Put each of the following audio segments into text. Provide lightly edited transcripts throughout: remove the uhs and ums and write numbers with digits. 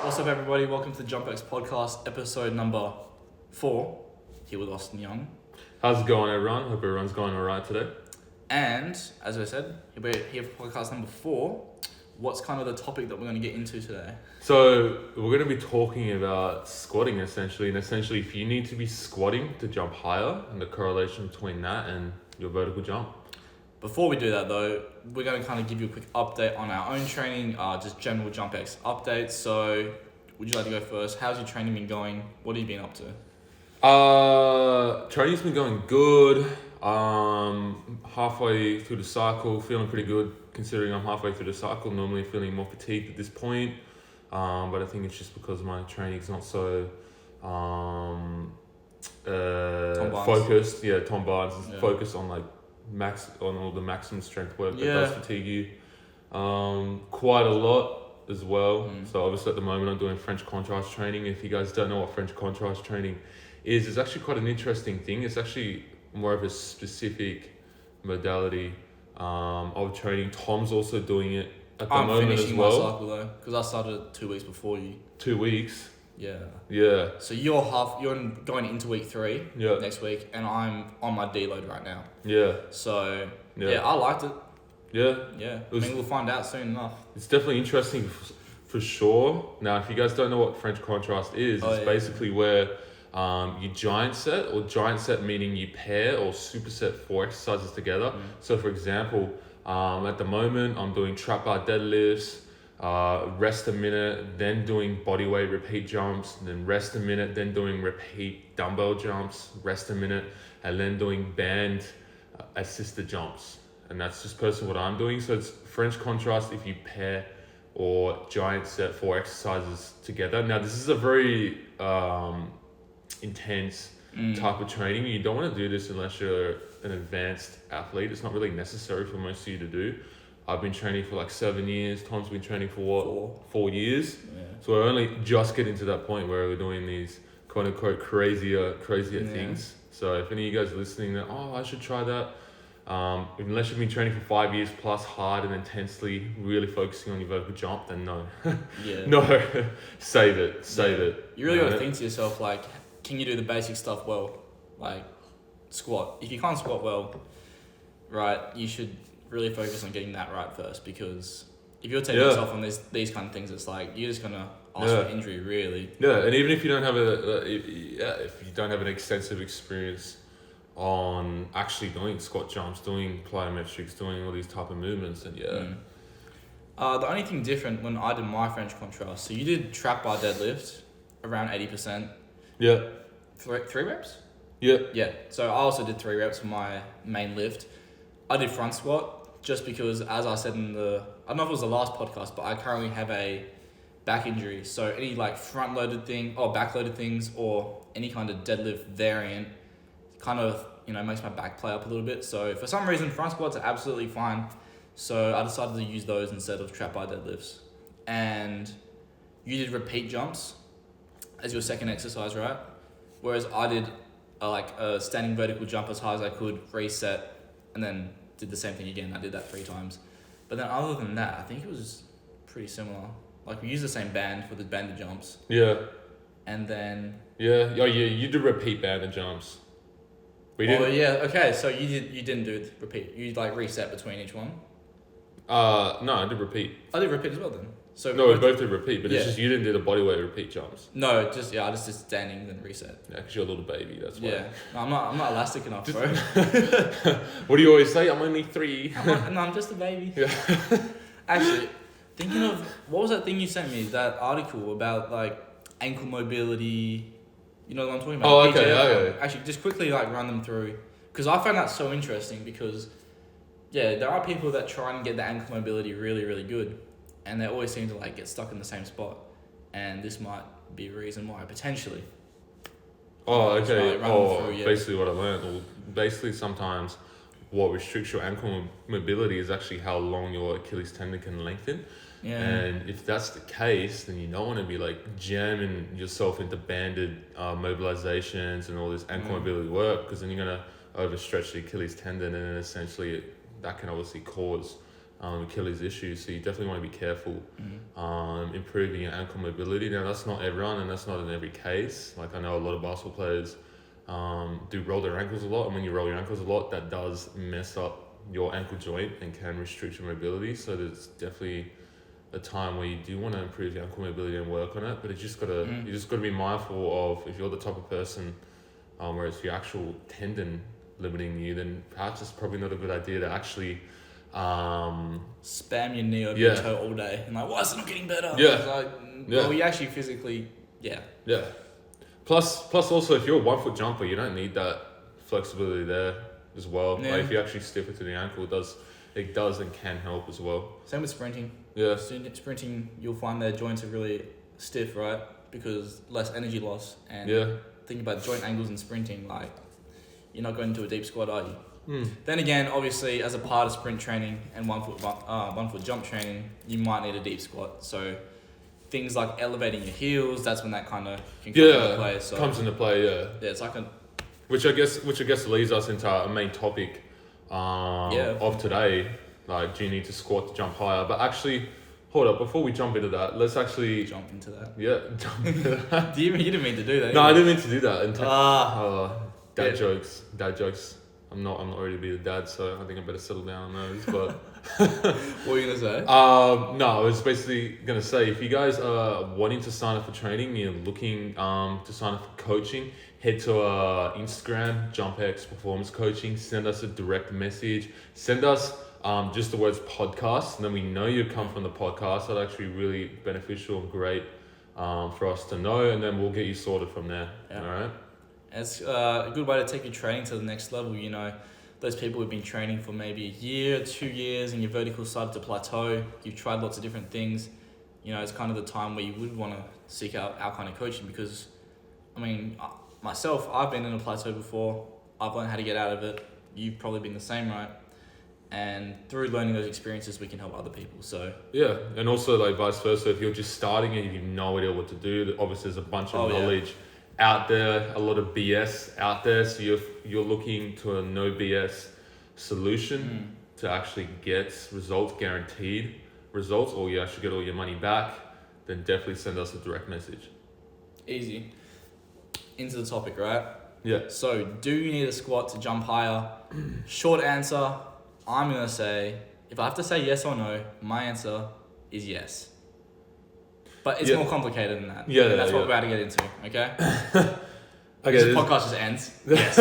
What's up, everybody? Welcome to the JumpX podcast, episode number 4. Here with Austen Young. How's it going, everyone? Hope everyone's going all right today. And, as I said, we're here for podcast number 4. What's kind of the topic that we're going to get into today? So we're going to be talking about squatting, essentially. And essentially, if you need to be squatting to jump higher, and the correlation between that and your vertical jump. Before we do that, though, we're going to kind of give you a quick update on our own training, just general JumpX updates. So, would you like to go first? How's your training been going? What have you been up to? Training's been going good. Halfway through the cycle, feeling pretty good considering I'm halfway through the cycle. Normally feeling more fatigued at this point, but I think it's just because my training's not so focused. Yeah, Tom Barnes is focused on all the maximum strength work that does fatigue you quite a lot as well. So obviously at the moment I'm doing French contrast training. If you guys don't know what French contrast training is, it's actually quite an interesting thing. It's actually more of a specific modality of training. Tom's also doing it at the moment as well. I'm finishing my cycle though, because I started 2 weeks before you. 2 weeks? Yeah. So you're going into week 3 next week, and I'm on my deload right now. Yeah. So I liked it. Yeah. We'll find out soon enough. It's definitely interesting for sure. Now, if you guys don't know what French contrast is, it's basically where you giant set meaning you pair or superset 4 exercises together. So for example, at the moment I'm doing trap bar deadlifts, rest a minute, then doing bodyweight repeat jumps, then rest a minute, then doing repeat dumbbell jumps, rest a minute, and then doing band assisted jumps. And that's just personally what I'm doing. So it's French contrast if you pair or giant set 4 exercises together. Now this is a very intense type of training. You don't want to do this unless you're an advanced athlete. It's not really necessary for most of you to do. I've been training for like 7 years. Tom's been training for 4 years. Yeah. So we're only just getting to that point where we're doing these quote unquote crazier things. So if any of you guys are listening that, I should try that. Unless you've been training for 5 years plus hard and intensely, really focusing on your vertical jump, then no. No, save it. You really got to think to yourself, like, can you do the basic stuff well? Like, squat. If you can't squat well, right, you should really focus on getting that right first, because if you're taking yourself on these kind of things, it's like you're just gonna ask for injury, really. Yeah, and even if you don't have if you don't have an extensive experience on actually doing squat jumps, doing plyometrics, doing all these type of movements, then the only thing different when I did my French contrast, so you did trap bar deadlift around 80%. Yeah. 3 reps? Yeah. So I also did 3 reps for my main lift. I did front squat just because, as I said I don't know if it was the last podcast, but I currently have a back injury. So any like front loaded thing or back loaded things or any kind of deadlift variant kind of, makes my back play up a little bit. So for some reason, front squats are absolutely fine. So I decided to use those instead of trap bar deadlifts. And you did repeat jumps as your second exercise, right? Whereas I did a standing vertical jump as high as I could, reset, and then did the same thing again. I did that 3 times. But then other than that, I think it was pretty similar. Like, we used the same band for the banded jumps. Yeah. And then... Yeah. Oh, yeah. You did repeat banded jumps. We did. Oh, yeah. Okay. So you didn't do the repeat. You reset between each one? No, I did repeat. I did repeat as well then. So no, we both did repeat, but it's just you didn't do the bodyweight repeat jumps. No, I just did standing then reset. Yeah, because you're a little baby, that's why. Yeah, no, I'm not elastic enough, bro. What do you always say? I'm only 3. I'm just a baby. Yeah. Actually, thinking of, what was that thing you sent me? That article about ankle mobility. You know what I'm talking about? Oh, okay. Okay. Actually, just quickly run them through, because I found that so interesting. Because there are people that try and get the ankle mobility really, really good, and they always seem to get stuck in the same spot, and this might be a reason why, potentially. Oh, okay. Basically what I learned. Well, basically sometimes what restricts your ankle mobility is actually how long your Achilles tendon can lengthen. Yeah. And if that's the case, then you don't want to be jamming yourself into banded mobilizations and all this ankle mobility work, because then you're going to overstretch the Achilles tendon, and then essentially that can obviously cause Achilles issues. So you definitely want to be careful. Improving your ankle mobility. Now that's not everyone, and that's not in every case. Like I know a lot of basketball players do roll their ankles a lot, and when you roll your ankles a lot, that does mess up your ankle joint and can restrict your mobility. So there's definitely a time where you do want to improve your ankle mobility and work on it, but you just gotta be mindful of, if you're the type of person where it's your actual tendon limiting you, then perhaps it's probably not a good idea to actually spam your knee over your toe all day and like, why is it not getting better? Yeah. It's like, well, you actually physically, yeah. Plus also, if you're a 1 foot jumper, you don't need that flexibility there as well. Yeah. Like if you actually stiff it to the ankle, it does and can help as well. Same with sprinting. Yeah. Sprinting, you'll find their joints are really stiff, right? Because less energy loss. And think about joint angles in sprinting, like you're not going to a deep squat, are you? Then again, obviously, as a part of sprint training and 1 foot jump training, you might need a deep squat. So things like elevating your heels, that's when that kind of can come into play. So comes into play. Yeah, it's like which I guess leads us into our main topic of today. Like, do you need to squat to jump higher? But actually, hold up, before we jump into that, let's actually jump into that. Yeah, jump into that. You didn't mean to do that. No, I didn't mean to do that. Dad jokes. I'm not ready to be a dad, so I think I better settle down on those. But what were you gonna say? No, I was basically gonna say, if you guys are wanting to sign up for training, you're looking to sign up for coaching, head to Instagram, JumpX Performance Coaching. Send us a direct message. Send us just the words podcast, and then we know you come from the podcast. That's actually really beneficial and great for us to know, and then we'll get you sorted from there. Yeah. All right. It's a good way to take your training to the next level. You know, those people who've been training for maybe a year, 2 years, and your vertical started to plateau. You've tried lots of different things. You know, it's kind of the time where you would want to seek out our kind of coaching, because, I mean, myself, I've been in a plateau before. I've learned how to get out of it. You've probably been the same, right? And through learning those experiences, we can help other people. So yeah, and also like vice versa. If you're just starting and you have no idea what to do, obviously there's a bunch of knowledge out there, a lot of BS out there. So you're looking to a no BS solution to actually get results, guaranteed results, or you actually get all your money back, then definitely send us a direct message. Easy. Into the topic, right? Yeah. So, do you need a squat to jump higher? Short answer, I'm going to say, if I have to say yes or no, my answer is yes. But it's more complicated than that. Yeah, and that's what we're about to get into, okay? Okay. This podcast just ends. Yes.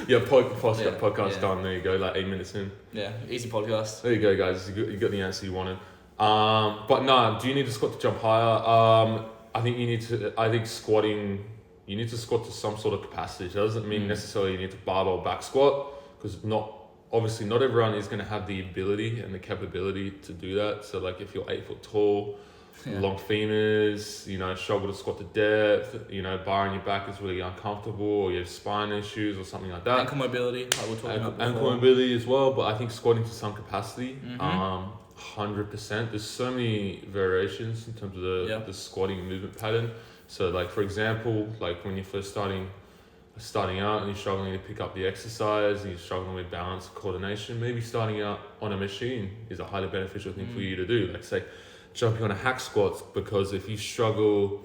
Podcast done. There you go, like 8 minutes in. Yeah, easy podcast. There you go, guys. You got the answer you wanted. But no, do you need to squat to jump higher? I think squatting, you need to squat to some sort of capacity. It doesn't mean necessarily you need to barbell back squat, because not everyone is going to have the ability and the capability to do that. So like if you're 8 foot tall, long femurs, you know, struggle to squat to depth, you know, bar on your back is really uncomfortable, or you have spine issues or something like that. Ankle mobility, like we're talking about before. Ankle mobility as well, but I think squatting to some capacity, 100%. There's so many variations in terms of the squatting movement pattern. So like, for example, like when you're first starting out and you're struggling to pick up the exercise and you're struggling with balance, coordination, maybe starting out on a machine is a highly beneficial thing for you to do. Like say, jumping on a hack squat, because if you struggle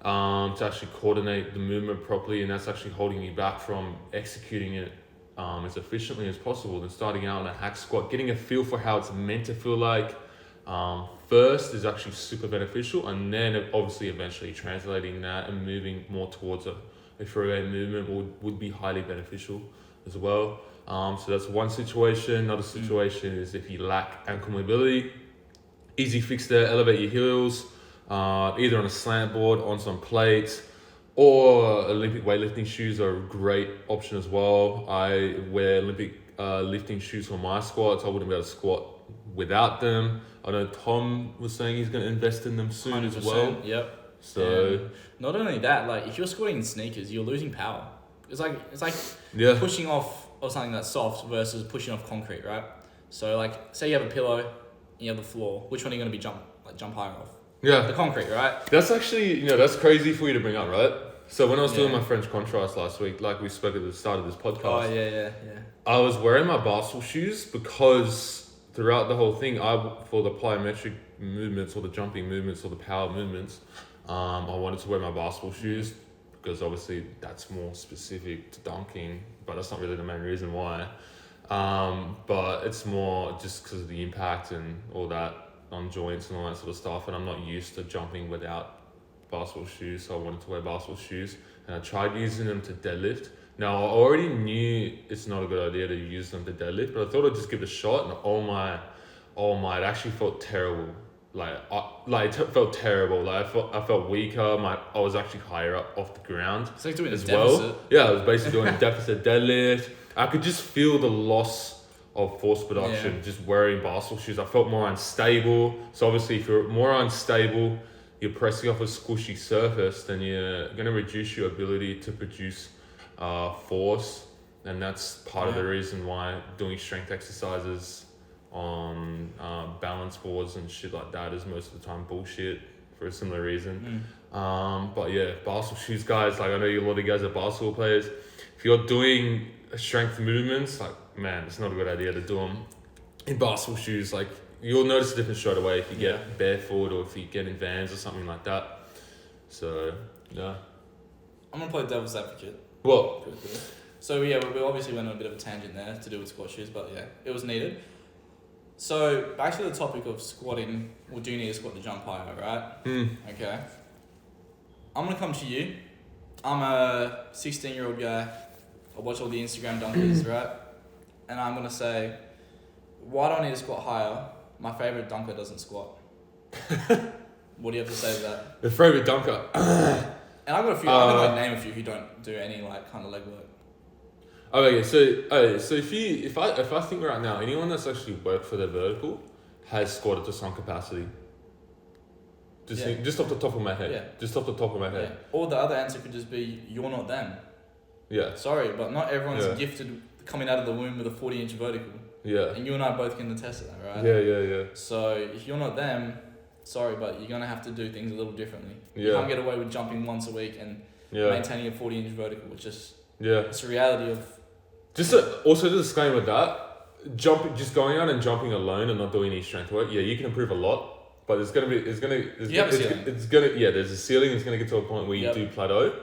to actually coordinate the movement properly, and that's actually holding you back from executing it as efficiently as possible, then starting out on a hack squat, getting a feel for how it's meant to feel like first is actually super beneficial, and then obviously eventually translating that and moving more towards a throwaway movement would be highly beneficial as well. So that's one situation. Another situation is if you lack ankle mobility. Easy fix there, elevate your heels, either on a slant board, on some plates, or Olympic weightlifting shoes are a great option as well. I wear Olympic lifting shoes for my squats. I wouldn't be able to squat without them. I know Tom was saying he's going to invest in them soon as well. Yep. So not only that, like if you're squatting in sneakers, you're losing power. It's like pushing off of something that's soft versus pushing off concrete, right? So like say you have a pillow, you have the floor. Which one are you going to be jump higher off? Yeah. The concrete, right? That's actually, that's crazy for you to bring up, right? So when I was doing my French contrast last week, like we spoke at the start of this podcast. Oh, yeah. I was wearing my basketball shoes because throughout the whole thing, for the plyometric movements or the jumping movements or the power movements, I wanted to wear my basketball shoes because obviously that's more specific to dunking, but that's not really the main reason why. But it's more just because of the impact and all that on joints and all that sort of stuff, and I'm not used to jumping without basketball shoes, so I wanted to wear basketball shoes, and I tried using them to deadlift. Now, I already knew it's not a good idea to use them to deadlift, but I thought I'd just give it a shot, and it actually felt terrible. It felt terrible. Like, I felt weaker. I was actually higher up off the ground. It's like doing as a deficit. Well. Yeah, I was basically doing a deficit deadlift. I could just feel the loss of force production just wearing basketball shoes. I felt more unstable. So obviously, if you're more unstable, you're pressing off a squishy surface, then you're going to reduce your ability to produce force, and that's part of the reason why doing strength exercises on balance boards and shit like that is most of the time bullshit for a similar reason. But yeah, basketball shoes, guys, like I know a lot of you guys are basketball players. If you're doing strength movements, like, man, it's not a good idea to do them in basketball shoes. Like, you'll notice a difference straight away if you get barefoot or if you get in Vans or something like that. So yeah, I'm gonna play devil's advocate. Well, so yeah, we obviously went on a bit of a tangent there to do with squat shoes, but yeah, it was needed. So back to the topic of squatting. Well, do you need to squat to jump higher, right? Okay. I'm gonna come to you. I'm a 16-year-old guy. I watch all the Instagram dunkers, right? And I'm gonna say, why do I need to squat higher? My favorite dunker doesn't squat. What do you have to say to that? The favorite dunker. And I've got a few. I'm gonna name a few who don't do any like kind of leg work. Okay, so if I think right now, anyone that's actually worked for their vertical has squatted to some capacity. Just off the top of my head. Yeah. Just off the top of my head. Yeah. Or the other answer could just be, you're not them. Yeah. Sorry, but not everyone's gifted coming out of the womb with a 40-inch vertical. Yeah. And you and I both can attest to that, right? Yeah. So if you're not them, sorry, but you're gonna have to do things a little differently. Yeah. You can't get away with jumping once a week and maintaining a 40-inch vertical, which is it's a reality of. Also to disclaim with that, just going out and jumping alone and not doing any strength work. Yeah, you can improve a lot, but there's a ceiling. There's a ceiling. It's gonna get to a point where you do plateau,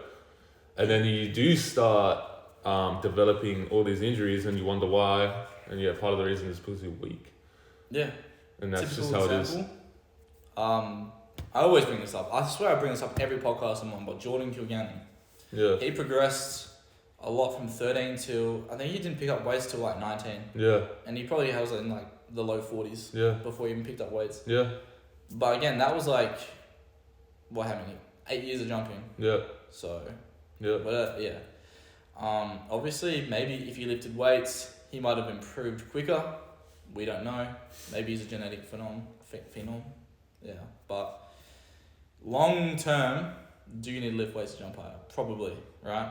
and then you do start developing all these injuries, and you wonder why. And part of the reason is because you're weak. Yeah. And that's just how it is. I always bring this up. I swear I bring this up every podcast I'm on, but Jordan Kilgannon. Yeah. He progressed a lot from 13 till, I think he didn't pick up weights till like 19. Yeah. And he probably was in like the low 40s. Yeah. Before he even picked up weights. Yeah. But again, that was like, how many? 8 years of jumping. Yeah. So. Yeah. But obviously, maybe if he lifted weights, he might have improved quicker. We don't know. Maybe he's a genetic phenom. Yeah. But long term, do you need to lift weights to jump higher? Probably, right?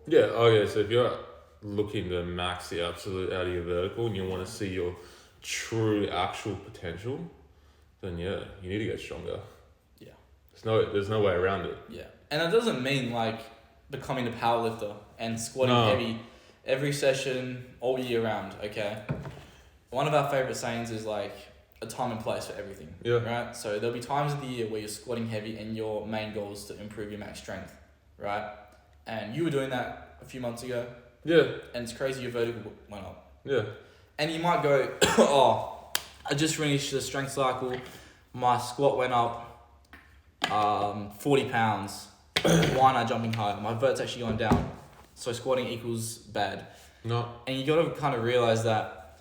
Yeah. Okay. So if you're looking to max the absolute out of your vertical and you want to see your true actual potential, then you need to get stronger. Yeah. There's no way around it. Yeah. And it doesn't mean like becoming a powerlifter and squatting heavy every session all year round, okay? One of our favorite sayings is like a time and place for everything. Yeah. Right? So there'll be times of the year where you're squatting heavy and your main goal is to improve your max strength, right? And you were doing that a few months ago. Yeah. And it's crazy your vertical went up. Yeah. And you might go, I just finished the strength cycle. My squat went up 40 pounds. Why not jumping higher? My vert's actually going down. So squatting equals bad. No. And you got to kind of realize that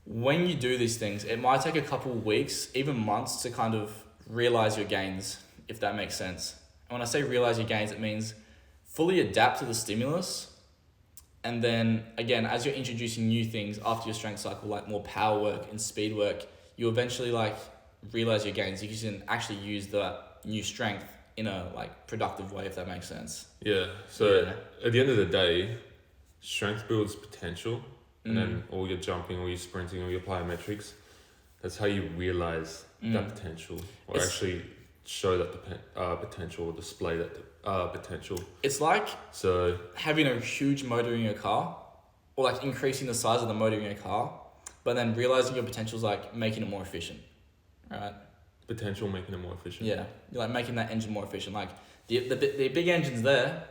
when you do these things, it might take a couple of weeks, even months, to kind of realize your gains, if that makes sense. And when I say realize your gains, it means fully adapt to the stimulus. And then, again, as you're introducing new things after your strength cycle, like more power work and speed work, you eventually realize your gains. You can actually use that new strength in a productive way, if that makes sense. Yeah. So at the end of the day, strength builds potential, and then all your jumping, all your sprinting, all your plyometrics, that's how you realize that potential, or actually show that potential, or display that potential. It's like having a huge motor in your car, or increasing the size of the motor in your car, but then realizing your potential is like making it more efficient, right? Potential making it more efficient. Yeah, you're like making that engine more efficient. Like the big engine's there,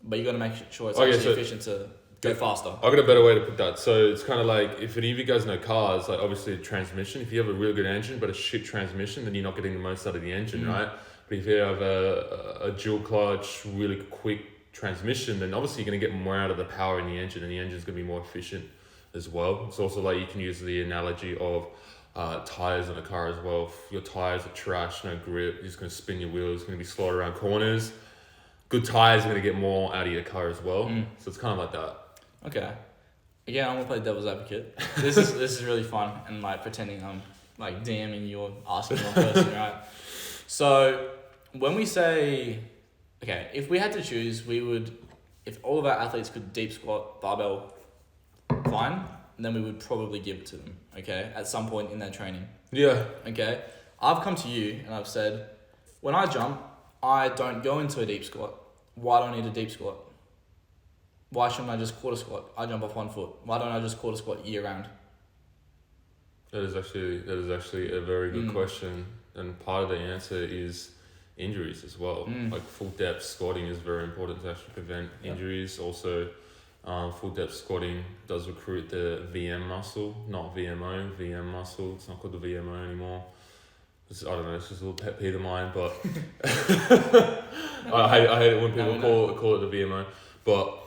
but you got to make sure it's actually efficient to go faster. I got a better way to put that. So it's kind of like, if any of you guys know cars, like obviously a transmission, if you have a really good engine but a shit transmission, then you're not getting the most out of the engine, right? But if you have a dual clutch, really quick transmission, then obviously you're going to get more out of the power in the engine, and the engine's going to be more efficient as well. It's also like, you can use the analogy of tires in a car as well. If your tires are trash, no grip, you're just going to spin your wheels, it's going to be slowed around corners. Good tires are going to get more out of your car as well. So it's kind of like that. Okay. Again, I'm gonna play devil's advocate. This is really fun, and like pretending I'm like DMing you or asking one person, right? So when we say, okay, if we had to choose, we would, if all of our athletes could deep squat barbell, fine, then we would probably give it to them, okay, at some point in their training. Yeah. Okay. I've come to you and I've said, when I jump, I don't go into a deep squat. Why do I need a deep squat? Why shouldn't I just quarter squat? I jump off 1 foot. Why don't I just quarter squat year round? That is actually a very good question, and part of the answer is injuries as well. Like full depth squatting is very important to actually prevent injuries. Also, full depth squatting does recruit the VM muscle, not VMO. VM muscle. It's not called the VMO anymore. I don't know. It's just a little pet peeve of mine, but I hate it when people call it the VMO, But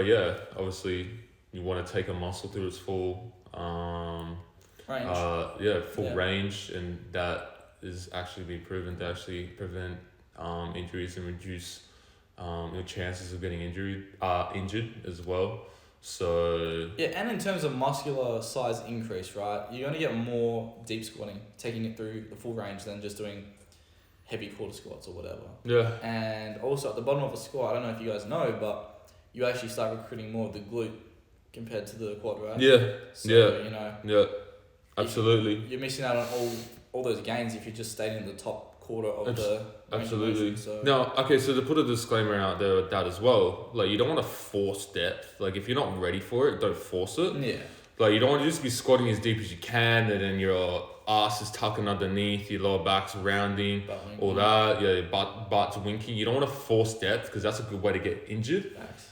yeah, obviously you want to take a muscle through its full range. Range, and that is actually been proven to actually prevent injuries and reduce your chances of getting injured as well. So yeah, and in terms of muscular size increase, right, you're gonna get more deep squatting, taking it through the full range than just doing heavy quarter squats or whatever. Yeah. And also at the bottom of a squat, I don't know if you guys know, but you actually start recruiting more of the glute compared to the quad, right? Yeah. So, yeah. you know. Yeah. Absolutely. You're missing out on all those gains if you're just staying in the top quarter of the absolutely. Motion, so. Now, okay, so to put a disclaimer out there with that as well, like you don't want to force depth. Like if you're not ready for it, don't force it. Yeah. Like you don't want to just be squatting as deep as you can, and then your ass is tucking underneath, your lower back's rounding, all that. Yeah, your butt's winking. You don't want to force depth because that's a good way to get injured. Thanks.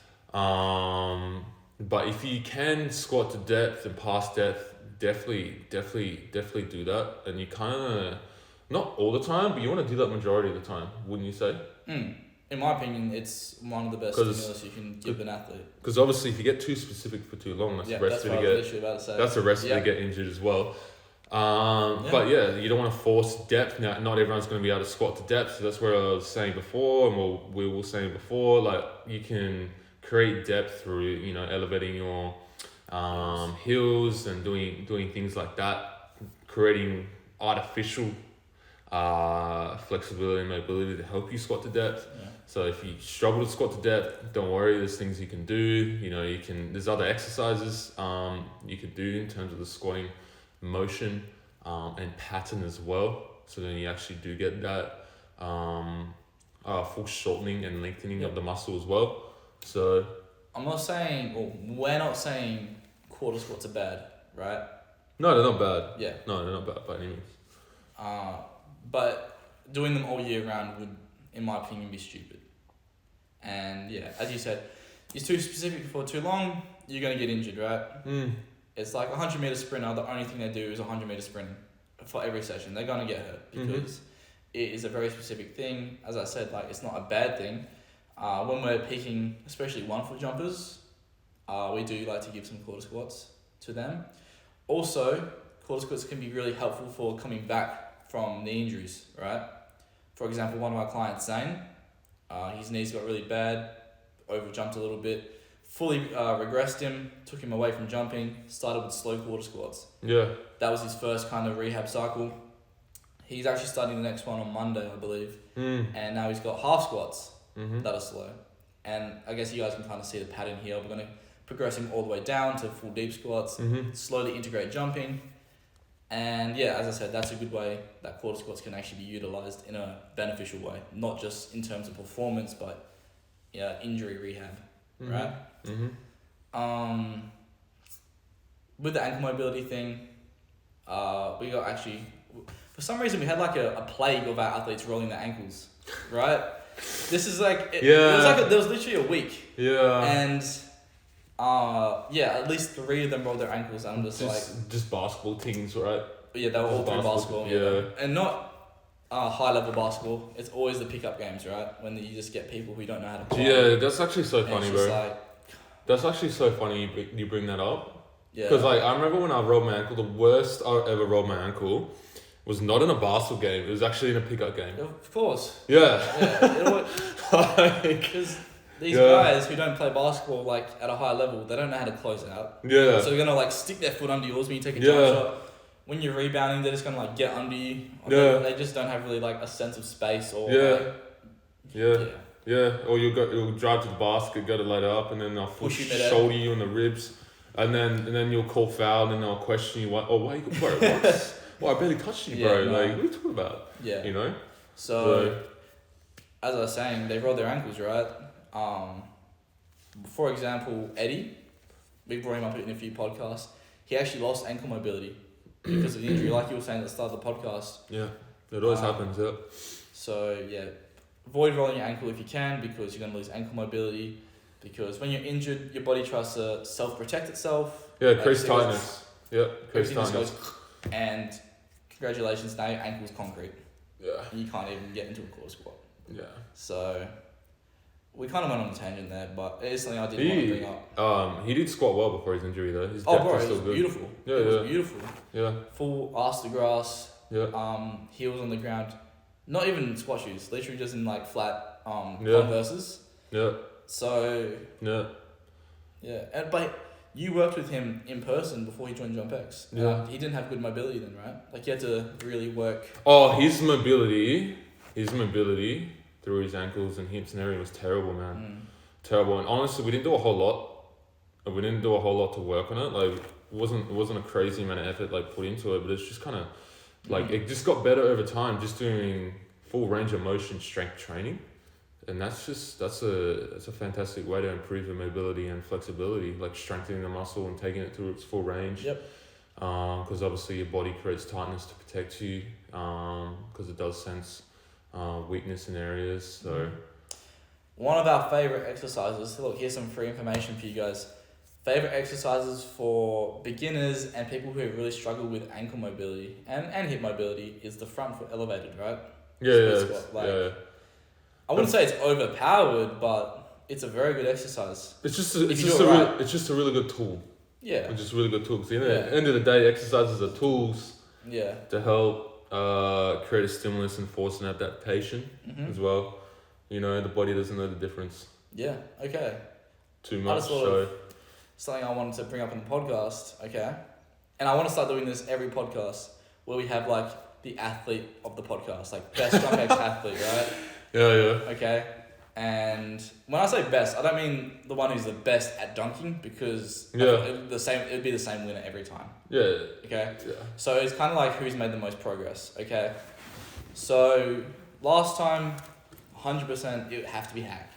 But if you can squat to depth and pass depth, definitely do that. And you kind of, not all the time, but you want to do that majority of the time, wouldn't you say? In my opinion, it's one of the best stimulus you can give an athlete. Because obviously, if you get too specific for too long, that's a recipe to get injured as well. But yeah, you don't want to force depth. Now, not everyone's going to be able to squat to depth. So that's where I was saying before, and we were saying before, like you can create depth through, you know, elevating your heels and doing things like that, creating artificial flexibility and mobility to help you squat to depth. Yeah. So if you struggle to squat to depth, don't worry, there's things you can do. You know, there's other exercises you could do in terms of the squatting motion and pattern as well. So then you actually do get that full shortening and lengthening of the muscle as well. So I'm not saying, or we're not saying quarter squats are bad, right? No, they're not bad. Yeah. No, they're not bad by any means. But doing them all year round would, in my opinion, be stupid. And yeah, as you said, it's too specific for too long, you're going to get injured, right? It's like a 100-meter sprinter, the only thing they do is 100-meter sprinting for every session. They're going to get hurt because it is a very specific thing. As I said, like it's not a bad thing. When we're peaking, especially 1 foot jumpers, we do like to give some quarter squats to them. Also, quarter squats can be really helpful for coming back from knee injuries, right? For example, one of our clients, Zane, his knees got really bad, over-jumped a little bit, fully regressed him, took him away from jumping, started with slow quarter squats. Yeah. That was his first kind of rehab cycle. He's actually starting the next one on Monday, I believe. And now he's got half squats that are slow. And I guess you guys can kind of see the pattern here. We're going to progress him all the way down to full deep squats, slowly integrate jumping. And yeah, as I said, that's a good way that quarter squats can actually be utilized in a beneficial way, not just in terms of performance, but injury rehab, right? with the ankle mobility thing, we got actually, for some reason we had like a plague of our athletes rolling their ankles, right? This is like, it was like there was literally a week. Yeah. And at least 3 of them rolled their ankles, and I'm just basketball teams, right? Yeah, they were all through basketball. Yeah. And not high level basketball. It's always the pickup games, right? When you just get people who don't know how to play. Yeah, that's actually so funny, bro. Like, that's actually so funny you bring that up. Yeah. Because like I remember when I rolled my ankle, the worst I ever rolled my ankle was not in a basketball game. It was actually in a pickup game. Of course. Yeah. Because these guys who don't play basketball like at a high level, they don't know how to close out. Yeah. So they're gonna like stick their foot under yours when you take a jump shot. When you're rebounding, they're just gonna like get under you. They just don't have really like a sense of space or Or you'll drive to the basket, go to light up, and then they'll shoulder you in the ribs, and then you'll call foul, and then they'll question you. Why you bro? Well, I barely touched you, bro. Like, what are you talking about? Yeah. You know. So, as I was saying, they rolled their ankles, right? For example, Eddie, we brought him up in a few podcasts. He actually lost ankle mobility because of the injury, like you were saying at the start of the podcast. Yeah, it always happens. Yeah. So avoid rolling your ankle if you can, because you're gonna lose ankle mobility. Because when you're injured, your body tries to self-protect itself. Yeah, crease tightness. Crease tightness. And congratulations, now your ankle's concrete. Yeah. You can't even get into a core squat. Yeah. So, we kind of went on a tangent there, but it is something I did want to bring up. He did squat well before his injury though. His depth was still good. Beautiful. Yeah, it was beautiful. Yeah. Full ass to grass. Yeah. Heels on the ground. Not even squat shoes. Literally just in like flat Converses. Yeah. So. Yeah. Yeah, but you worked with him in person before he joined JumpX. Yeah. He didn't have good mobility then, right? Like you had to really work. Oh, his mobility through his ankles and hips and everything was terrible, man. Terrible. And honestly, we didn't do a whole lot to work on it. Like, it wasn't a crazy amount of effort like put into it, but it's just kind of like it just got better over time, just doing full range of motion strength training. And that's a fantastic way to improve your mobility and flexibility, like strengthening the muscle and taking it to its full range. Yep. Because obviously your body creates tightness to protect you. Because it does sense weakness in areas. So. One of our favorite exercises. Look, here's some free information for you guys. Favorite exercises for beginners and people who really struggle with ankle mobility and hip mobility is the front foot elevated, right? Yeah. I wouldn't say it's overpowered, but it's a very good exercise. It's just a really good tool. Yeah. It's just a really good tool. Because at the end of the day, exercises are tools. Yeah. To help create a stimulus and force an adaptation as well. You know, the body doesn't know the difference. Yeah. Okay. Too much. So something I wanted to bring up in the podcast. Okay. And I want to start doing this every podcast where we have like the athlete of the podcast, like best JumpX athlete, right? Yeah. Okay, and when I say best, I don't mean the one who's the best at dunking, because it'd be the same winner every time. Yeah. Okay. Yeah. So it's kind of like who's made the most progress. Okay. So last time, 100% it would have to be Hack.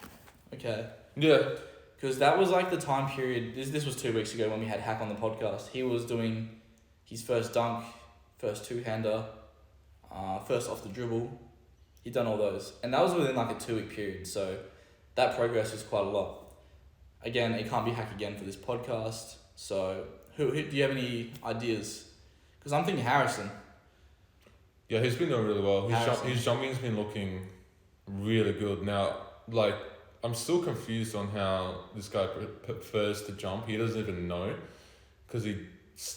Okay. Yeah. Because that was like the time period. This was 2 weeks ago when we had Hack on the podcast. He was doing his first dunk, first two-hander, first off the dribble. He'd done all those. And that was within like a 2-week period. So that progress was quite a lot. Again, it can't be Hack again for this podcast. So who do you have any ideas? Because I'm thinking Harrison. Yeah, he's been doing really well. His jumping's been looking really good. Now, like, I'm still confused on how this guy prefers to jump. He doesn't even know. Because he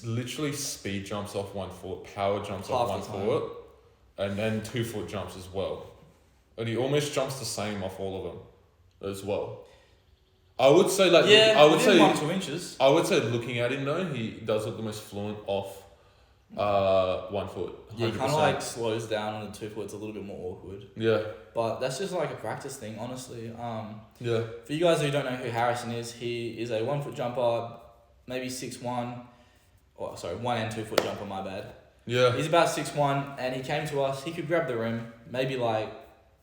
literally speed jumps off 1 foot, power jumps off 1 foot. And then 2 foot jumps as well. And he almost jumps the same off all of them as well. I would say like 1-2 inches. I would say looking at him though, he does look the most fluent off 1 foot. 100%. Yeah, he kind of like slows down on the 2 foot. It's a little bit more awkward. Yeah. But that's just like a practice thing, honestly. Yeah. For you guys who don't know who Harrison is, he is a 1 foot jumper, maybe 6'1", 1 and 2 foot jumper, my bad. Yeah. He's about 6'1", and he came to us. He could grab the rim, maybe like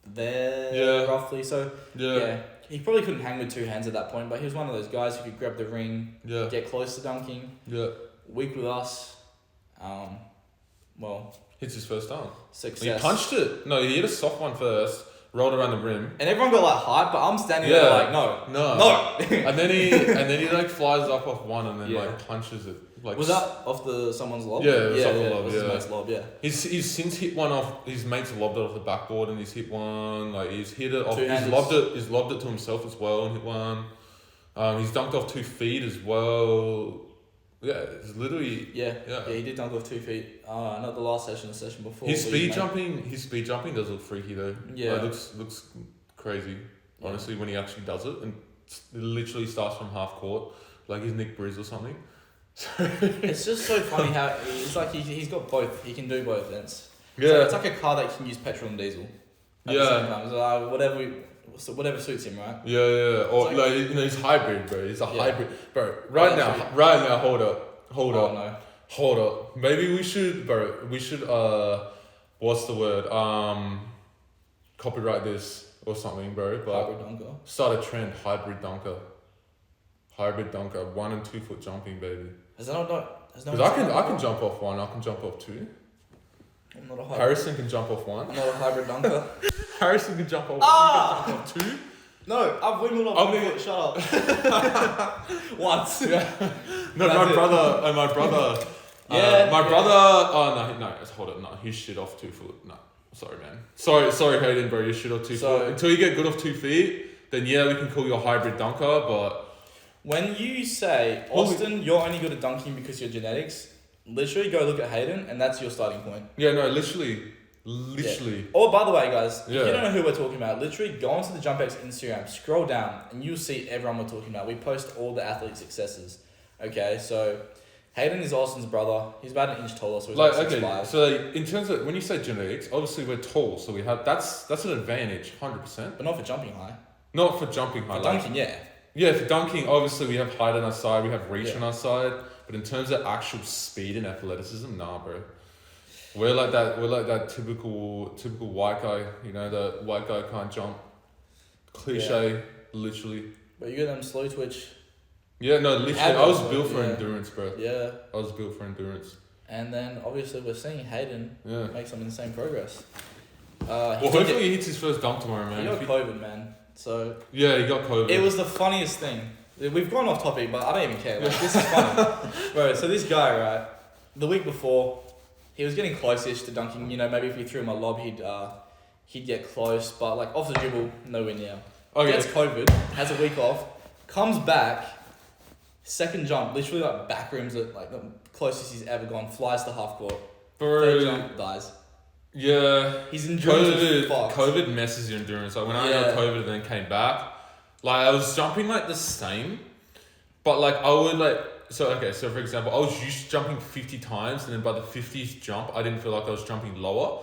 there, roughly. So yeah, he probably couldn't hang with 2 hands at that point, but he was one of those guys who could grab the ring, get close to dunking. Yeah. week with us. Well, Hits his first dunk. success. He punched it. No, he hit a soft one first, rolled around the rim. And everyone got like hype, but I'm standing there like, no. and then he like flies up off one and then like punches it. Like was that off someone's lob? Yeah, it was off the lob. It was his mate's lob. Yeah. He's since hit one off. His mate's lobbed it off the backboard, and he's hit one. Like he's hit it off. He's lobbed it to himself as well and hit one. He's dunked off 2 feet as well. Yeah, it's literally. Yeah, he did dunk off 2 feet. Not the last session, the session before. His speed jumping does look freaky though. Yeah, like, looks crazy. Honestly, when he actually does it, and it literally starts from half court, like he's Nick Briz or something. It's just so funny how it's like he's got both. He can do both ends. Yeah, it's like a car that can use petrol and diesel. At the same time. So whatever suits him, right? Yeah. Or like he's hybrid, bro. He's a hybrid, bro. Right now, hold up. Maybe we should, what's the word? Copyright this or something, bro. But hybrid dunker. Start a trend, hybrid dunker, 1 and 2 foot jumping, baby. Has that Because I can jump off 1. I can jump off 2. I'm not a hybrid. Harrison can jump off 1. I'm not a hybrid dunker. Harrison can jump off 1. Ah! He can jump off 2. No, I've wiggled off 1 foot. Shut up. Once. Yeah. No, my brother. My brother. Oh no, hold it. No, he's shit off 2 foot. No, sorry, man. Sorry, Hayden, bro. You shit off 2 foot. Until you get good off 2 feet, then yeah, we can call you a hybrid dunker. But when you say Austen, you're only good at dunking because your genetics. Literally, go look at Hayden, and that's your starting point. Yeah, no, literally. Yeah. Oh, by the way, guys, if you don't know who we're talking about, literally go onto the JumpX Instagram, scroll down, and you'll see everyone we're talking about. We post all the athlete successes. Okay, so Hayden is Austen's brother. He's about an inch taller, so he's like 6'5". So in terms of when you say genetics, obviously we're tall, so we have that's an advantage, 100%. But not for jumping high. Not for jumping high. For dunking, yeah. Yeah, for dunking, obviously we have height on our side, we have reach on our side. But in terms of actual speed and athleticism, nah, bro. We're like that typical white guy, the white guy can't jump. Cliche, literally. But you got them slow twitch. Yeah, no, literally. I was built for endurance, bro. Yeah. I was built for endurance. And then obviously we're seeing Hayden make some insane progress. Hopefully he hits his first dunk tomorrow, man. He got COVID, man. So yeah, he got COVID. It was the funniest thing. We've gone off topic, but I don't even care. Like, this is funny. Bro, so this guy, right, the week before, he was getting close-ish to dunking. Maybe if we threw him a lob, he'd get close. But, like, off the dribble, nowhere near. Okay. Gets COVID, has a week off, comes back, second jump, literally, like, back rooms at, like, the closest he's ever gone, flies to half court. Third jump, dies. Yeah. His endurance was fucked. COVID messes your endurance. Like, when I got COVID and then came back, like, I was jumping, like, the same, but, like, I would, like, so for example, I was used to jumping 50 times, and then by the 50th jump, I didn't feel like I was jumping lower.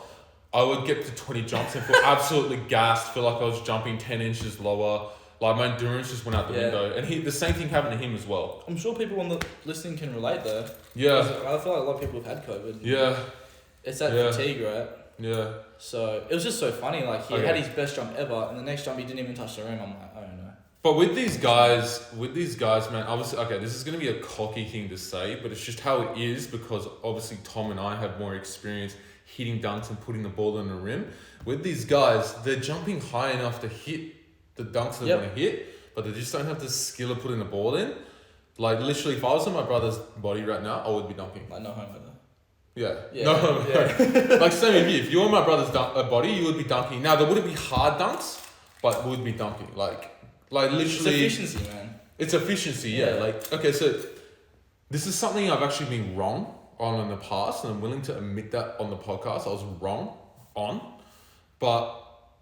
I would get to 20 jumps and feel absolutely gassed, feel like I was jumping 10 inches lower. Like, my endurance just went out the window. And the same thing happened to him as well. I'm sure people on the listening can relate, though. Yeah. I feel like a lot of people have had COVID. Yeah. It's that fatigue, right? Yeah. So, it was just so funny. Like, he had his best jump ever, and the next jump, he didn't even touch the rim. I'm like, I don't know. But with these guys, man, obviously, this is going to be a cocky thing to say, but it's just how it is because obviously Tom and I have more experience hitting dunks and putting the ball in the rim. With these guys, they're jumping high enough to hit the dunks they want to hit, but they just don't have the skill of putting the ball in. Like, literally, if I was in my brother's body right now, I would be dunking. Like, no homo though. Yeah. No homo. Yeah. Like, same with you. If you were in my brother's body, you would be dunking. Now, there wouldn't be hard dunks, but would be dunking. Like literally. It's efficiency, man. It's efficiency, yeah. Like, okay, so this is something I've actually been wrong on in the past, and I'm willing to admit that on the podcast. I was wrong on, but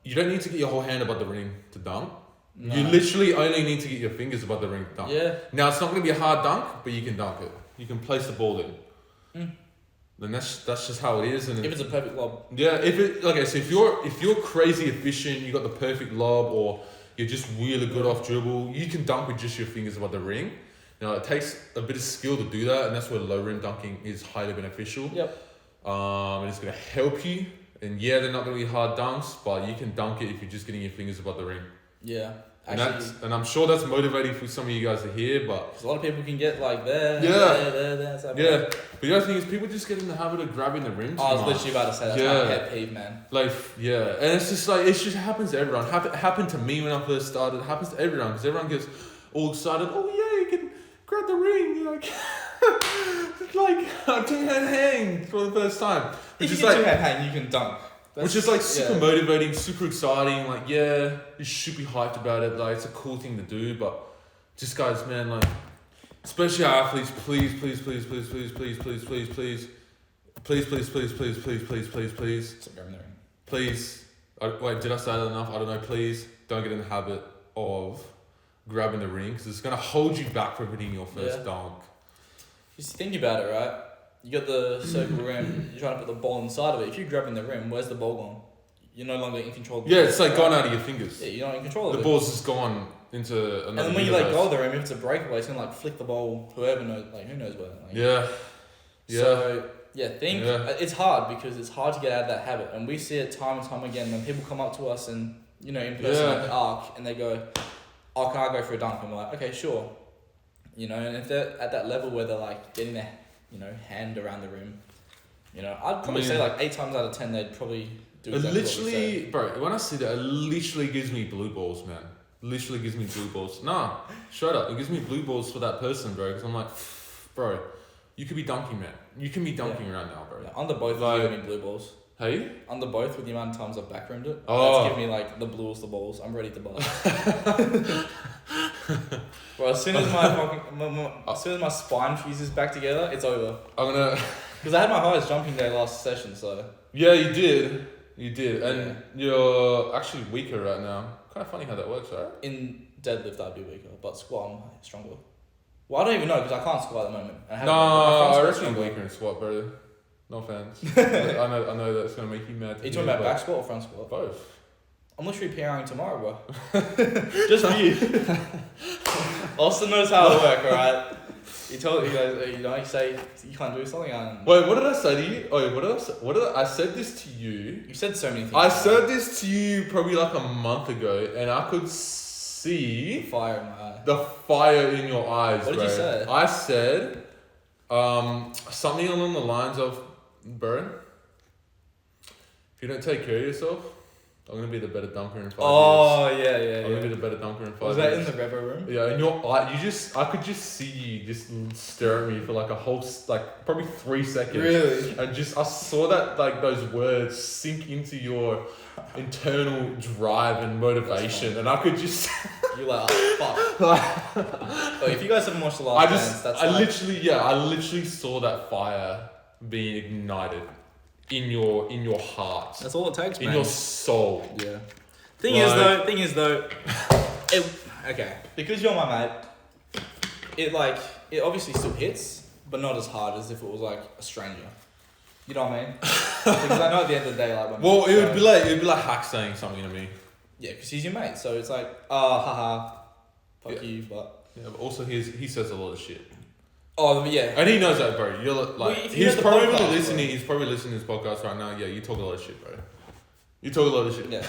you don't need to get your whole hand above the ring to dunk. No. You literally only need to get your fingers above the ring to dunk. Yeah. Now, it's not going to be a hard dunk, but you can dunk it. You can place the ball in. Then that's just how it is. And if it's a perfect lob. Yeah, so if you're crazy efficient, you got the perfect lob, or you're just really good off dribble, you can dunk with just your fingers above the ring. Now, it takes a bit of skill to do that, and that's where low rim dunking is highly beneficial. Yep. And it's going to help you. And yeah, they're not going to be hard dunks, but you can dunk it if you're just getting your fingers above the ring. Yeah. And I'm sure that's motivating for some of you guys to hear, but a lot of people can get like there. Yeah. But the other thing is, people just get in the habit of grabbing the rim. I was literally about to say that's my pet peeve, man. Like, yeah, and it's just like, it just happens to everyone. It happened to me when I first started. It happens to everyone because everyone gets all excited. Oh yeah, you can grab the ring. You're like, like I'm two-hand hang for the first time. If you can two-hand hang, you can dunk. Which is like super motivating, super exciting. Like, yeah, you should be hyped about it. Like, it's a cool thing to do. But just guys, man, like, especially athletes, please. Stop grabbing the ring. Please. Wait, did I say that enough? I don't know. Please don't get in the habit of grabbing the ring because it's gonna hold you back from hitting your first dunk. Just think about it, right? You got the circle rim, you're trying to put the ball inside of it. If you're grabbing the rim, where's the ball gone? You're no longer in control of the ball. It's like gone out of your fingers. Yeah, you're not in control of it. The ball's just gone into another. And then when you let go of the rim, if it's a breakaway, it's gonna like flick the ball, whoever knows, like who knows where. Like, So, it's hard because it's hard to get out of that habit. And we see it time and time again when people come up to us and, in person at the Arc and they go, oh, can I go for a dunk? And we're like, okay, sure. And if they're at that level where they're like getting their hand around the rim. I'd probably say like 8 times out of 10 they'd probably do exactly literally, bro, when I see that, it literally gives me blue balls, man. Literally gives me blue balls. Nah, shut up. It gives me blue balls for that person, bro, because I'm like, bro, you could be dunking, man. You can be dunking right now, bro. Yeah, under both like, you give me blue balls. Hey? Under both with the amount of times I've backrimmed it. Oh. That's giving me like the blues, the balls. I'm ready to bust. Well, as soon as my spine fuses back together, it's over. Because I had my highest jumping day last session, so. Yeah, you did, and you're actually weaker right now. Kind of funny how that works, right? In deadlift, I'd be weaker, but squat, I'm stronger. Well, I don't even know because I can't squat at the moment. I reckon I'm weaker in squat, bro. No offense. I know that's gonna make you mad. Are you talking about back squat or front squat? Both. I'm literally PRing tomorrow, bro. Just for you. Austen knows how to work, alright? He told you guys, you say you can't do something. Wait, what did I say to you? Oh, what did I say? I said this to you. You said so many things. I said this to you probably like a month ago, and I could see fire in my eye. The fire in your eyes. What did you say? I said, something along the lines of, bro, if you don't take care of yourself, I'm gonna be the better dunker in 5 years. Oh yeah. I'm gonna be the better dunker in 5 years. Was that in the Revo room? Yeah, and your eye, I could just see you just stare at me for like a whole, like probably 3 seconds. Really? And I saw that, like, those words sink into your internal drive and motivation, and I could just. You're like, oh, fuck. If you guys haven't watched the last dance, that's I literally saw that fire being ignited in your heart. That's all it takes, man. In your soul. Yeah. Thing is though, okay, because you're my mate, it obviously still hits, but not as hard as if it was like a stranger. You know what I mean? Because I know at the end of the day, like, when it would be like Hack saying something to me. Yeah, because he's your mate, so it's like, haha, fuck you, but. Yeah, but also he says a lot of shit. Oh yeah. And he knows that, bro. You're like, well, he's probably listening. He's probably listening to this podcast right now. Yeah, you talk a lot of shit, bro. You talk a lot of shit. Yeah.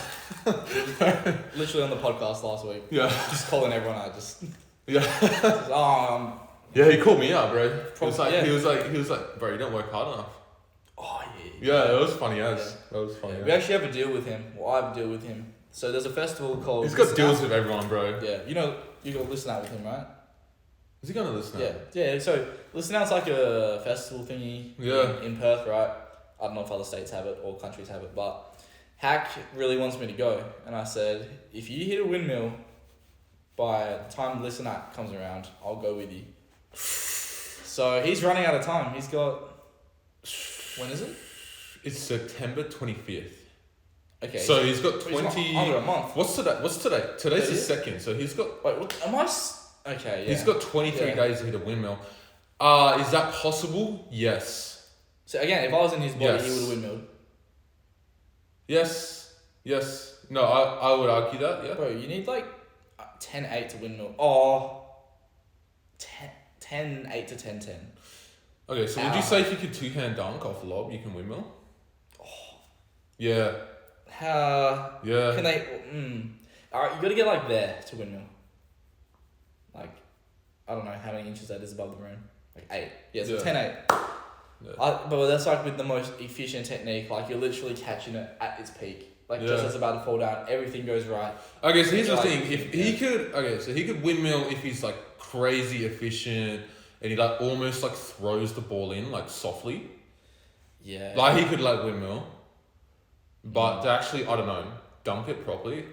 Literally on the podcast last week. Yeah. Just calling everyone out. Just. Yeah. Yeah, he called me out, bro. He was like, bro, you don't work hard enough. Oh yeah. Yeah, it was funny as. Yeah. That was funny. Yeah. We actually have a deal with him. Well, I have a deal with him. So there's a festival called. He's got deals with everyone, bro. Yeah, you got to listen out with him, right? Is he gonna listen out? Yeah. So listen out's like a festival thingy. In Perth, right? I don't know if other states have it or countries have it, but Hack really wants me to go, and I said, if you hit a windmill by the time Listen Out comes around, I'll go with you. So he's running out of time. He's got. When is it? It's September 25th. Okay. So he's got 20. Under a month. What's today? Today's the 2nd. So he's got. Wait, what? Am I? Okay. Yeah. He's got 23 days to hit a windmill. Is that possible? Yes. So again, if I was in his body, he would have windmilled. Yes. No, I would argue that. Yeah. Bro, you need like 10-8 to windmill. Oh. 10-8 to 10-10. Okay, so would you say if you could 2-hand dunk off lob, you can windmill? Oh. Yeah. Yeah. Can they? Alright, you gotta get like there to windmill. Like, I don't know how many inches that is above the rim. Like 8. Yeah, so 10-8. Yeah. But that's like with the most efficient technique. Like you're literally catching it at its peak. Like just as it's about to fall down, everything goes right. Okay, so here's the thing. If he could, so he could windmill if he's like crazy efficient and he like almost like throws the ball in like softly. Yeah. Like he could like windmill, but to actually, I don't know, dunk it properly.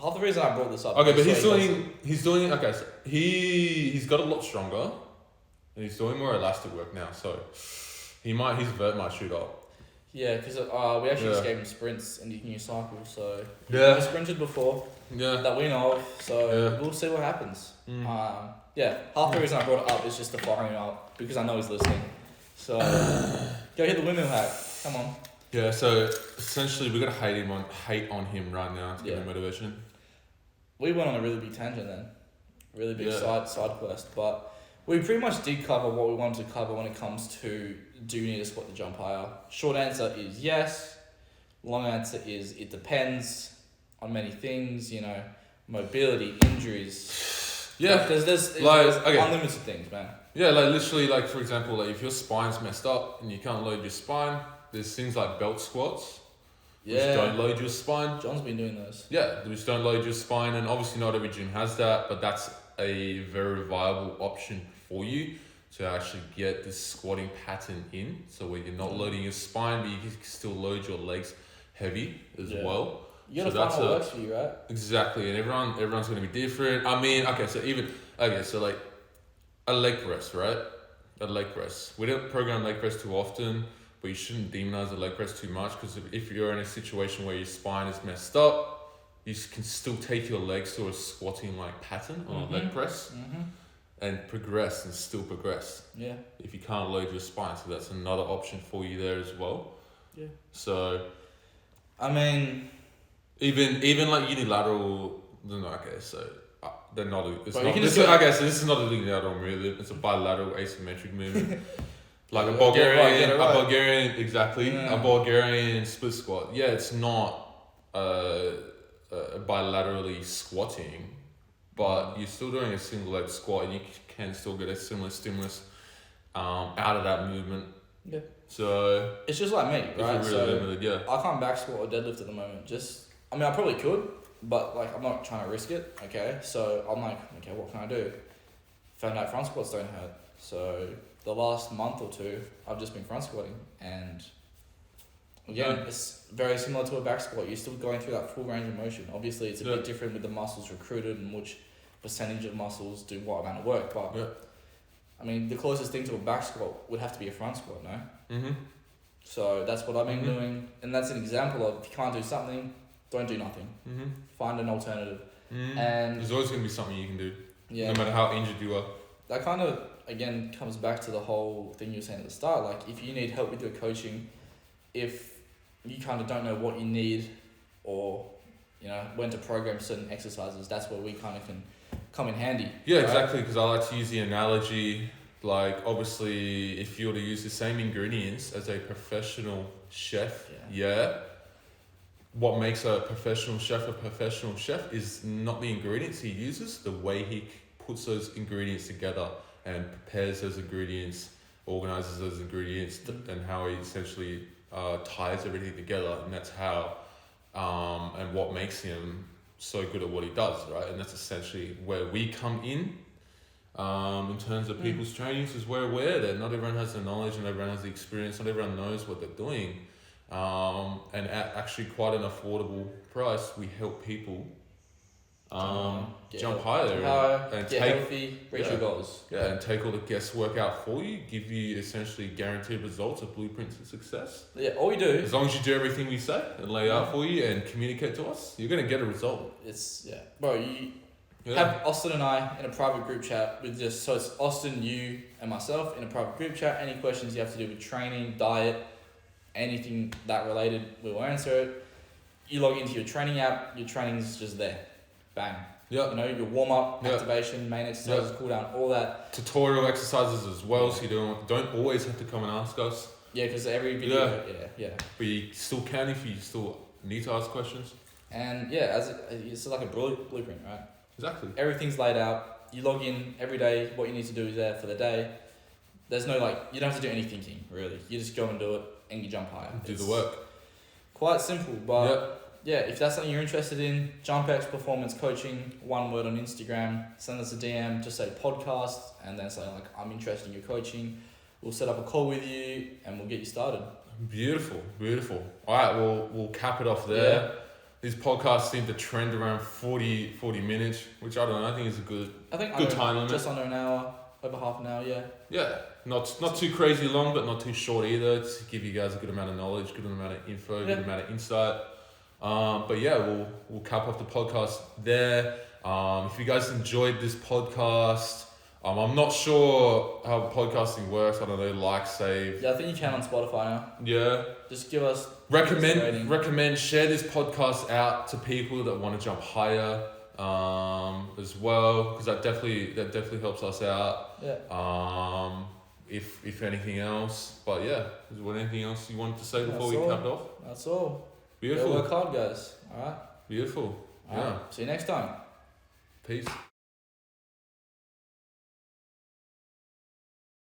Half the reason I brought this up. Okay, but he's doing. Okay, so he's got a lot stronger, and he's doing more elastic work now. So his vert might shoot up. Yeah, because we actually just gave him sprints and you can use cycle. So Yeah, sprinted before. Yeah, that we know of. So we'll see what happens. Half the reason I brought it up is just to fire him up because I know he's listening. So go hit the windmill hack. Come on. Yeah. So essentially, we gotta hate on him right now to give him motivation. We went on a really big tangent then, really big side quest, but we pretty much did cover what we wanted to cover when it comes to do you need to squat the jump higher. Short answer is yes. Long answer is it depends on many things. You know, mobility, injuries. Yeah, because there's unlimited things, man. Yeah, like literally, like for example, like if your spine's messed up and you can't load your spine, there's things like belt squats. Which don't load your spine. John's been doing those. Yeah, which don't load your spine, and obviously not every gym has that, but that's a very viable option for you to actually get this squatting pattern in. So where you're not loading your spine, but you can still load your legs heavy as well. You gotta find what works for you, right? Exactly, and everyone's gonna be different. I mean, so like a leg press, right? A leg press. We don't program leg press too often. But you shouldn't demonize the leg press too much because if you're in a situation where your spine is messed up, you can still take your legs to a squatting like pattern on a leg press and progress and still progress. Yeah. If you can't load your spine, so that's another option for you there as well. Yeah. So, I mean, even like unilateral. Okay, so they're not. So this is not a unilateral movement. It's a bilateral asymmetric movement. Like a Bulgarian, exactly. Yeah. A Bulgarian split squat. Yeah, it's not bilaterally squatting, but you're still doing a single leg squat and you can still get a similar stimulus out of that movement. Yeah. So it's just like me, right? Really limited, I can't back squat or deadlift at the moment. I mean, I probably could, but like I'm not trying to risk it. Okay, so I'm like, okay, what can I do? Found out front squats don't hurt, so. The last month or two, I've just been front squatting, and again, it's very similar to a back squat. You're still going through that full range of motion. Obviously, it's a bit different with the muscles recruited and which percentage of muscles do what amount of work. But I mean, the closest thing to a back squat would have to be a front squat, no? Mm-hmm. So that's what I've been doing, and that's an example of if you can't do something, don't do nothing. Mm-hmm. Find an alternative, and there's always going to be something you can do, no matter how injured you are. That kind of again comes back to the whole thing you were saying at the start. Like if you need help with your coaching, if you kind of don't know what you need or when to program certain exercises, that's where we kind of can come in handy. Yeah, right? Exactly, because I like to use the analogy, like obviously if you were to use the same ingredients as a professional chef, what makes a professional chef is not the ingredients he uses, the way he puts those ingredients together and prepares those ingredients, organizes those ingredients, and how he essentially ties everything together, and that's how and what makes him so good at what he does, right? And that's essentially where we come in terms of people's trainings, is we're aware that not everyone has the knowledge, and everyone has the experience, not everyone knows what they're doing, and at actually quite an affordable price, we help people jump higher and get take healthy, reach your goals. Yeah, and take all the guesswork out for you, give you essentially guaranteed results of blueprints of success. Yeah, all we do. As long as you do everything we say and lay out for you and communicate to us, you're gonna get a result. Bro, you have Austen and I in a private group chat with so it's Austen, you, and myself in a private group chat. Any questions you have to do with training, diet, anything that related, we will answer it. You log into your training app, your training's just there. Bang. Yeah. Your warm up, activation, main exercises, cool down, all that. Tutorial exercises as well, so you don't always have to come and ask us. Yeah, because every video, But you still can if you still need to ask questions. And yeah, it's like a blueprint, right? Exactly. Everything's laid out. You log in every day. What you need to do is there for the day. There's no you don't have to do any thinking really. You just go and do it, and you jump higher. Do the work. Quite simple, but yeah, if that's something you're interested in, JumpX Performance Coaching, one word on Instagram. Send us a DM. Just say podcast, and then say like, I'm interested in your coaching. We'll set up a call with you, and we'll get you started. Beautiful. All right, we'll cap it off there. Yeah. These podcasts seem to trend around 40 minutes, which I don't know. I think is a good time limit. Just under an hour, over half an hour. Yeah. Yeah, not too crazy long, but not too short either. To give you guys a good amount of knowledge, good amount of info, good amount of insight. But yeah, we'll cap off the podcast there. If you guys enjoyed this podcast, I'm not sure how podcasting works. I don't know, like, save. Yeah, I think you can on Spotify now. Yeah. Just give us recommend share this podcast out to people that want to jump higher as well, because that definitely helps us out. Yeah. If anything else, but yeah, is there anything else you wanted to say before we cap it off? That's all. Beautiful. Go work hard, guys. All right. Beautiful. All right. See you next time. Peace.